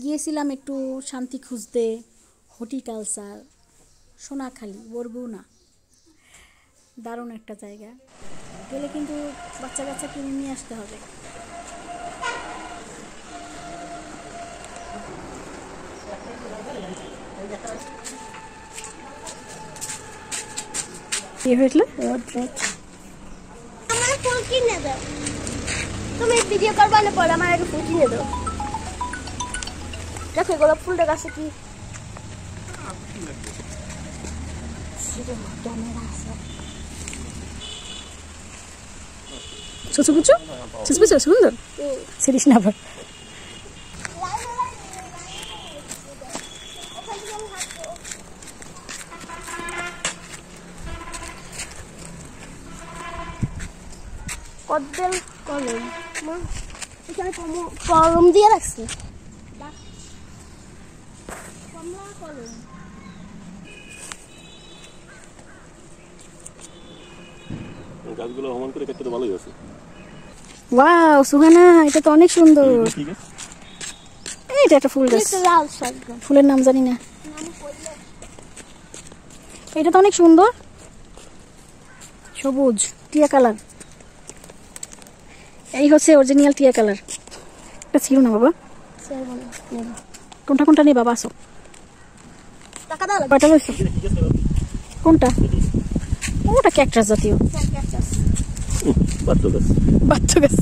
গিয়েছিলাম একটু শান্তি খুঁজতে, হর্টিকালচার, সোনাখালি, বরগুনা। দারুণ একটা জায়গা, গেলে কিন্তু বাচ্চা কাচ্চা কিনে নিয়ে আসতে হবে। কি হয়েছিল? আমার ফুল কিনে দাও, তুমি ভিডিও করবা না পরে আমার একটা ফুল কিনে দাও। দেখো গোলাপ ফুলটা গাছে কি সুন্দর সিরিজ না আবার। কদবেল কলম, এখানে কলম দিয়ে রাখছে, কমলা কলম। গাছগুলো সমান করে কেটে তো ভালোই আছে। ওয়াও সুহানা, এটা তো অনেক সুন্দর। এটা একটা ফুল গাছ, লাল শাক, ফুলের নাম জানি না। এটা তো অনেক সুন্দর, সবুজ টিয়া কালার। এই হচ্ছে অরিজিনাল টিয়া কালার। এটা ছিল না বাবা, কোনটা কোনটা নেই বাবা? আসো, টাকা দাও। কয়টা লইছো? কোনটা? ওটা ক্যাকটাস জাতীয় বাচ্চা গাছ,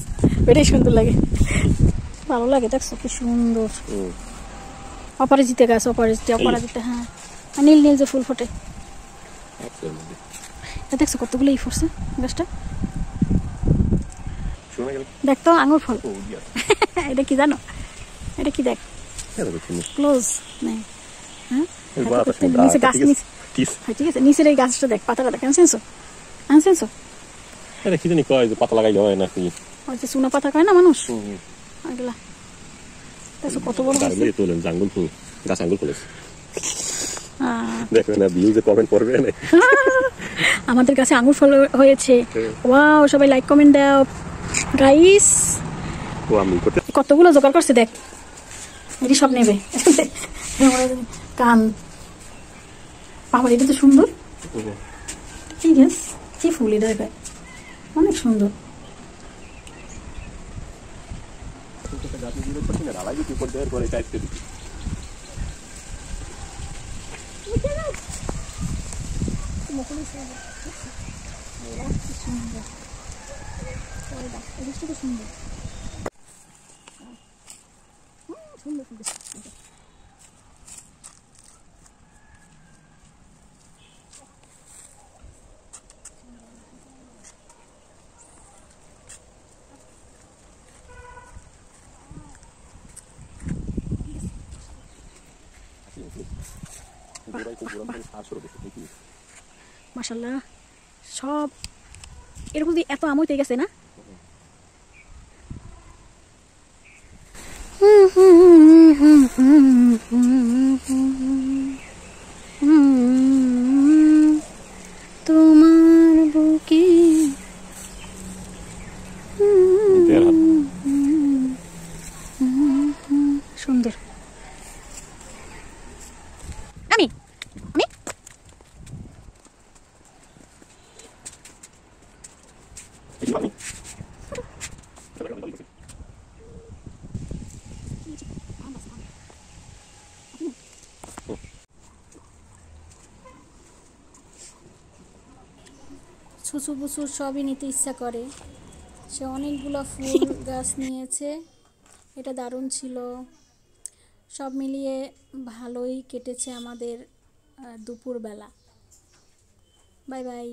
এটাই সুন্দর লাগে, ভালো লাগে। দেখছো কি সুন্দর অপরাজিতা গাছ, অপরাজিতা। হ্যাঁ, নীল নীল যে ফুল ফোটে, দেখছো কতগুলো এই ফুটছে গাছটা। দেখতো আঙুর ফল। এটা কি জানো? এটা কি দেখ ক্লোজ নেই। হ্যাঁ নিচে গাছ, নিচে ঠিক আছে, নিচের এই গাছটা দেখ, পাতাটা দেখ। আনসেন্সো আনসেন্সো, এটা কি জানি কয় যে পাতা লাগাই হয় নাকি, ওই যে চুনা পাতা কয় না মানুষ, ওইগুলা। দেখছো কত বড় হয়েছে। তোলেন জাঙ্গল ফুল গাছ, আঙ্গুল ফুলেছে। দেখবেন না ভিউ যে কমেন্ট করবে না। আমাদের কাছে আঙ্গুর ফল হয়েছে। ওয়াও, সবাই লাইক কমেন্ট দাও গাইস। কতগুলো জোগাড় করছে দেখ, এটি সব নেবে। কান বাবা, এটা তো সুন্দর। ঠিক আছে, কি ফুল এটা, দেখ অনেক সুন্দর। মাশাআল্লাহ, সব এরকম দিয়ে এত আম হইতে গেছে না। তোমার বুকে সুন্দর। আমি আমি ছুচু পুচুর সবই নিতে ইচ্ছা করে। সে অনেকগুলো ফুল গাছ নিয়েছে, এটা দারুণ ছিল। সব মিলিয়ে ভালোই কেটেছে আমাদের দুপুরবেলা। Bye bye.